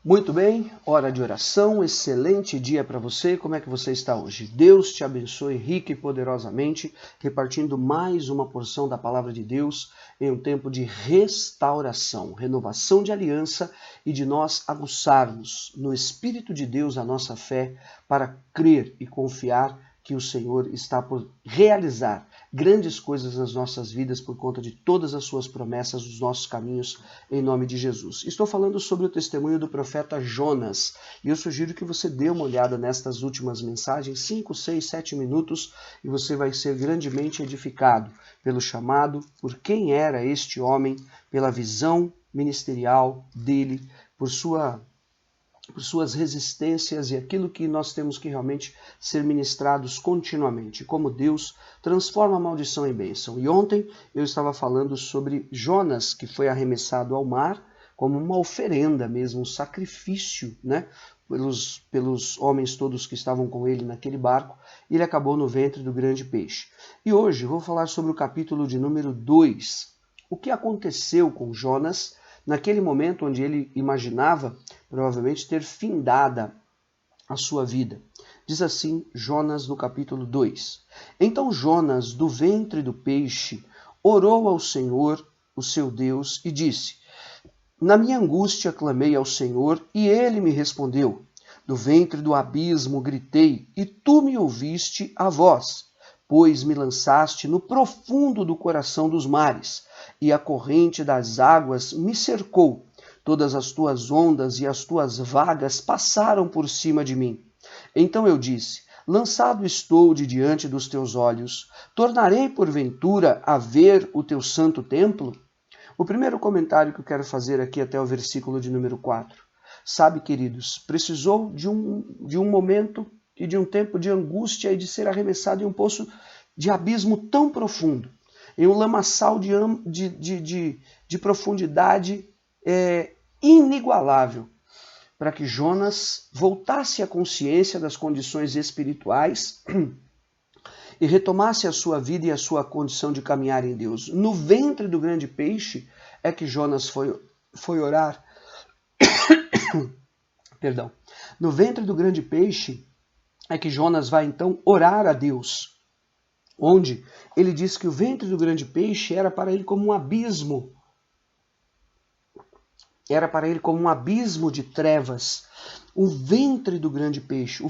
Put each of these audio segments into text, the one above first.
Muito bem, hora de oração, excelente dia para você. Como é que você está hoje? Deus te abençoe rica e poderosamente, repartindo mais uma porção da palavra de Deus em um tempo de restauração, renovação de aliança e de nós aguçarmos no Espírito de Deus a nossa fé para crer e confiar que o Senhor está por realizar grandes coisas nas nossas vidas por conta de todas as suas promessas, os nossos caminhos, em nome de Jesus. Estou falando sobre o testemunho do profeta Jonas, e eu sugiro que você dê uma olhada nestas últimas mensagens, 5, 6, 7 minutos, e você vai ser grandemente edificado pelo chamado, por quem era este homem, pela visão ministerial dele, por suas resistências e aquilo que nós temos que realmente ser ministrados continuamente, como Deus transforma a maldição em bênção. E ontem eu estava falando sobre Jonas, que foi arremessado ao mar como uma oferenda mesmo, um sacrifício, né? Pelos homens todos que estavam com ele naquele barco, e ele acabou no ventre do grande peixe. E hoje eu vou falar sobre o capítulo de número 2. O que aconteceu com Jonas naquele momento onde ele imaginava provavelmente ter findada a sua vida. Diz assim Jonas no capítulo 2. Então Jonas, do ventre do peixe, orou ao Senhor, o seu Deus, e disse: Na minha angústia clamei ao Senhor, e ele me respondeu. Do ventre do abismo gritei, e tu me ouviste a voz, pois me lançaste no profundo do coração dos mares, e a corrente das águas me cercou. Todas as tuas ondas e as tuas vagas passaram por cima de mim. Então eu disse: Lançado estou de diante dos teus olhos, tornarei porventura a ver o teu santo templo? O primeiro comentário que eu quero fazer aqui até o versículo de número 4. Sabe, queridos, precisou de um momento e de um tempo de angústia e de ser arremessado em um poço de abismo tão profundo, em um lamaçal de profundidade inigualável, para que Jonas voltasse à consciência das condições espirituais e retomasse a sua vida e a sua condição de caminhar em Deus. No ventre do grande peixe é que Jonas foi orar. Perdão. No ventre do grande peixe é que Jonas vai então orar a Deus, onde ele diz que o ventre do grande peixe era para ele como um abismo. Era para ele como um abismo de trevas. O ventre do grande peixe,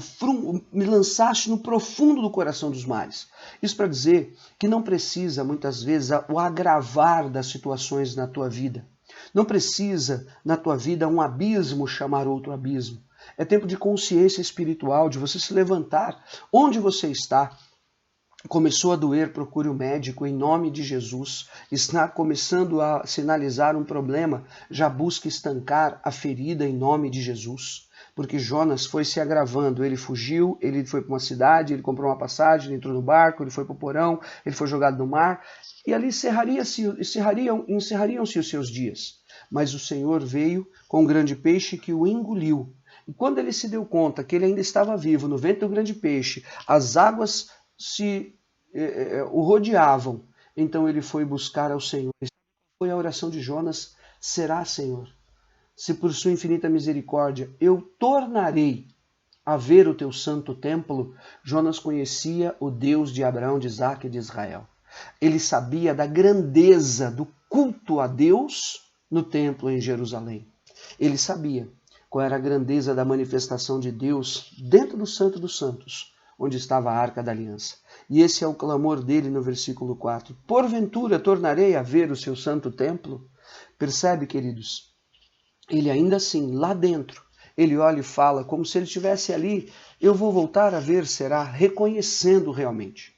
me lançaste no profundo do coração dos mares. Isso para dizer que não precisa, muitas vezes, o agravar das situações na tua vida. Não precisa, na tua vida, um abismo chamar outro abismo. É tempo de consciência espiritual, de você se levantar onde você está. Começou a doer, procure o médico em nome de Jesus. Está começando a sinalizar um problema, já busque estancar a ferida em nome de Jesus. Porque Jonas foi se agravando, ele fugiu, ele foi para uma cidade, ele comprou uma passagem, ele entrou no barco, ele foi para o porão, ele foi jogado no mar, e ali encerrariam-se os seus dias. Mas o Senhor veio com um grande peixe que o engoliu. E quando ele se deu conta que ele ainda estava vivo no ventre do grande peixe, as águas o rodeavam, então ele foi buscar ao Senhor. Foi a oração de Jonas: será, Senhor, se por sua infinita misericórdia eu tornarei a ver o teu santo templo? Jonas conhecia o Deus de Abraão, de Isaque e de Israel. Ele sabia da grandeza do culto a Deus no templo em Jerusalém. Ele sabia qual era a grandeza da manifestação de Deus dentro do Santo dos Santos, onde estava a Arca da Aliança. E esse é o clamor dele no versículo 4. Porventura tornarei a ver o seu santo templo? Percebe, queridos? Ele ainda assim, lá dentro, ele olha e fala como se ele estivesse ali. Eu vou voltar a ver, será, reconhecendo realmente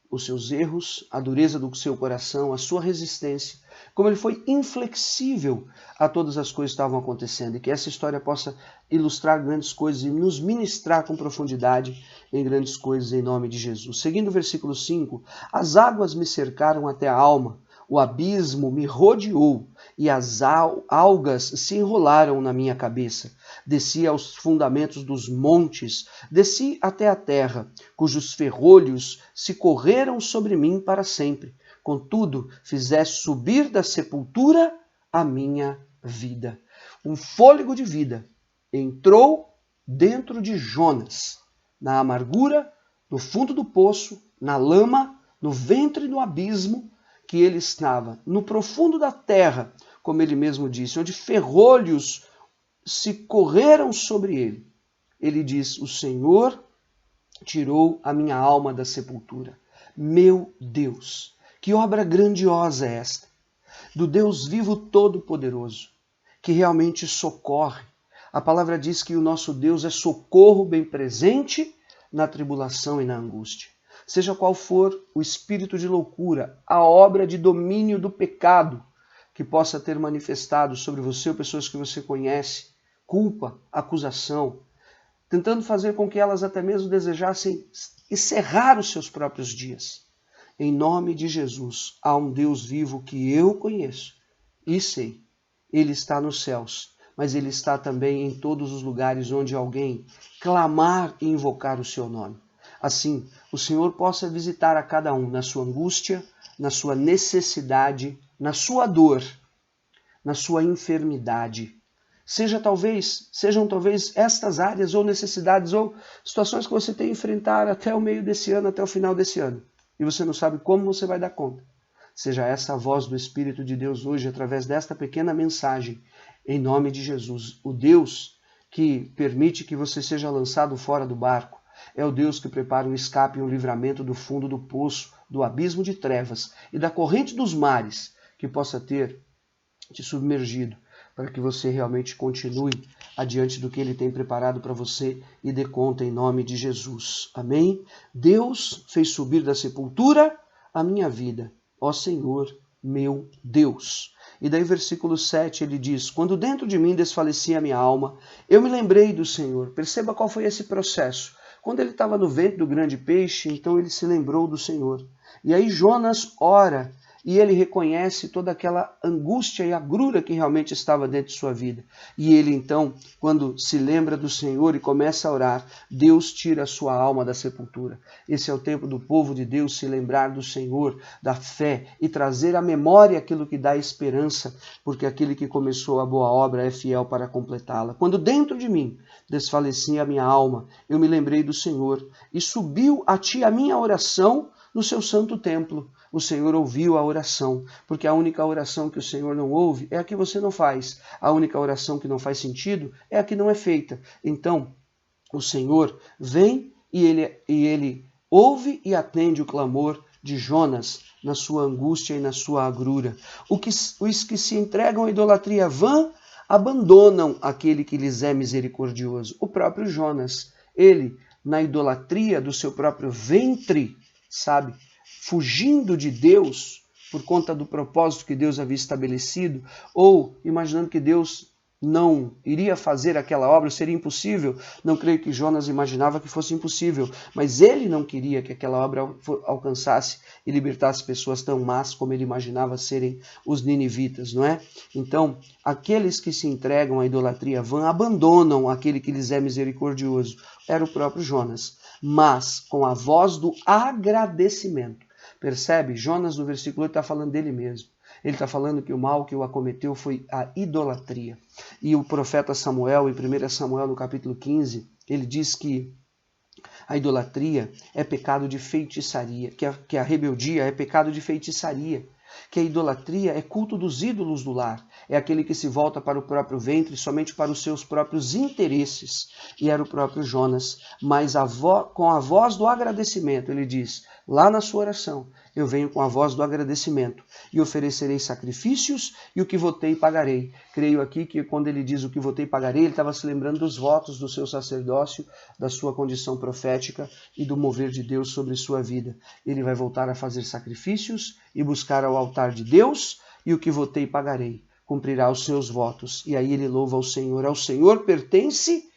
os seus erros, a dureza do seu coração, a sua resistência, como ele foi inflexível a todas as coisas que estavam acontecendo, e que essa história possa ilustrar grandes coisas e nos ministrar com profundidade em grandes coisas em nome de Jesus. Seguindo o versículo 5, as águas me cercaram até a alma, o abismo me rodeou e as algas se enrolaram na minha cabeça. Desci aos fundamentos dos montes, desci até a terra, cujos ferrolhos se correram sobre mim para sempre. Contudo, fizeste subir da sepultura a minha vida. Um fôlego de vida entrou dentro de Jonas, na amargura, no fundo do poço, na lama, no ventre do abismo que ele estava, no profundo da terra, como ele mesmo disse, onde ferrolhos se correram sobre ele. Ele diz: o Senhor tirou a minha alma da sepultura. Meu Deus, que obra grandiosa é esta, do Deus vivo todo-poderoso, que realmente socorre. A palavra diz que o nosso Deus é socorro bem presente na tribulação e na angústia. Seja qual for o espírito de loucura, a obra de domínio do pecado que possa ter manifestado sobre você ou pessoas que você conhece, culpa, acusação, tentando fazer com que elas até mesmo desejassem encerrar os seus próprios dias. Em nome de Jesus, há um Deus vivo que eu conheço e sei. Ele está nos céus, mas ele está também em todos os lugares onde alguém clamar e invocar o seu nome. Assim, o Senhor possa visitar a cada um na sua angústia, na sua necessidade, na sua dor, na sua enfermidade. Sejam talvez estas áreas ou necessidades ou situações que você tem que enfrentar até o meio desse ano, até o final desse ano. E você não sabe como você vai dar conta. Seja essa a voz do Espírito de Deus hoje, através desta pequena mensagem, em nome de Jesus. O Deus que permite que você seja lançado fora do barco é o Deus que prepara um escape e um livramento do fundo do poço, do abismo de trevas e da corrente dos mares que possa ter te submergido, para que você realmente continue adiante do que Ele tem preparado para você e dê conta em nome de Jesus. Amém? Deus fez subir da sepultura a minha vida, ó Senhor, meu Deus. E daí versículo 7 ele diz: quando dentro de mim desfalecia a minha alma, eu me lembrei do Senhor. Perceba qual foi esse processo. Quando ele estava no ventre do grande peixe, então ele se lembrou do Senhor. E aí Jonas ora e ele reconhece toda aquela angústia e agrura que realmente estava dentro de sua vida. E ele então, quando se lembra do Senhor e começa a orar, Deus tira a sua alma da sepultura. Esse é o tempo do povo de Deus se lembrar do Senhor, da fé e trazer à memória aquilo que dá esperança, porque aquele que começou a boa obra é fiel para completá-la. Quando dentro de mim desfalecia a minha alma, eu me lembrei do Senhor e subiu a ti a minha oração no seu santo templo. O Senhor ouviu a oração, porque a única oração que o Senhor não ouve é a que você não faz. A única oração que não faz sentido é a que não é feita. Então, o Senhor vem e ele ouve e atende o clamor de Jonas na sua angústia e na sua agrura. Os que se entregam à idolatria vã abandonam aquele que lhes é misericordioso. O próprio Jonas, ele, na idolatria do seu próprio ventre, sabe, fugindo de Deus por conta do propósito que Deus havia estabelecido, ou imaginando que Deus não iria fazer aquela obra, seria impossível. Não creio que Jonas imaginava que fosse impossível, mas ele não queria que aquela obra alcançasse e libertasse pessoas tão más como ele imaginava serem os ninivitas, não é? Então, aqueles que se entregam à idolatria vã abandonam aquele que lhes é misericordioso. Era o próprio Jonas, mas com a voz do agradecimento. Percebe? Jonas, no versículo 8, está falando dele mesmo. Ele está falando que o mal que o acometeu foi a idolatria. E o profeta Samuel, em 1 Samuel, no capítulo 15, ele diz que a idolatria é pecado de feitiçaria, que a rebeldia é pecado de feitiçaria, que a idolatria é culto dos ídolos do lar, é aquele que se volta para o próprio ventre, somente para os seus próprios interesses. E era o próprio Jonas, mas com a voz do agradecimento, ele diz, lá na sua oração, eu venho com a voz do agradecimento e oferecerei sacrifícios e o que votei pagarei. Creio aqui que quando ele diz o que votei pagarei, ele estava se lembrando dos votos do seu sacerdócio, da sua condição profética e do mover de Deus sobre sua vida. Ele vai voltar a fazer sacrifícios e buscar ao altar de Deus e o que votei pagarei. Cumprirá os seus votos. E aí ele louva ao Senhor. Ao Senhor pertence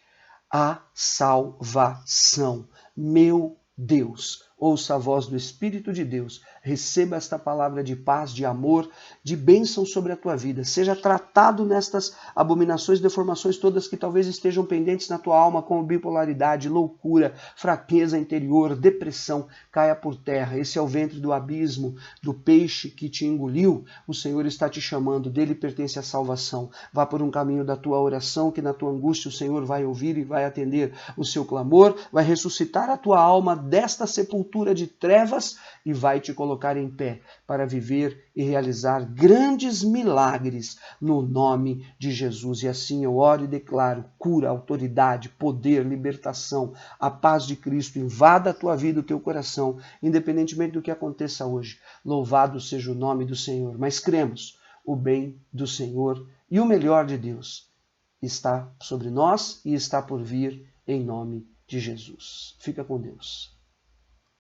a salvação. Meu Deus, ouça a voz do Espírito de Deus receba esta palavra de paz, de amor, de bênção sobre a tua vida. Seja tratado nestas abominações, deformações todas que talvez estejam pendentes na tua alma, como bipolaridade, loucura, fraqueza interior, depressão, caia por terra. Esse é o ventre do abismo, do peixe que te engoliu. O Senhor está te chamando, dele pertence a salvação. Vá por um caminho da tua oração, que na tua angústia o Senhor vai ouvir e vai atender o seu clamor, vai ressuscitar a tua alma desta sepultura de trevas e vai te colocar em pé para viver e realizar grandes milagres no nome de Jesus. E assim eu oro e declaro cura, autoridade, poder, libertação, a paz de Cristo invada a tua vida, o teu coração, independentemente do que aconteça hoje. Louvado seja o nome do Senhor. Mas cremos, o bem do Senhor e o melhor de Deus está sobre nós e está por vir em nome de Jesus. Fica com Deus.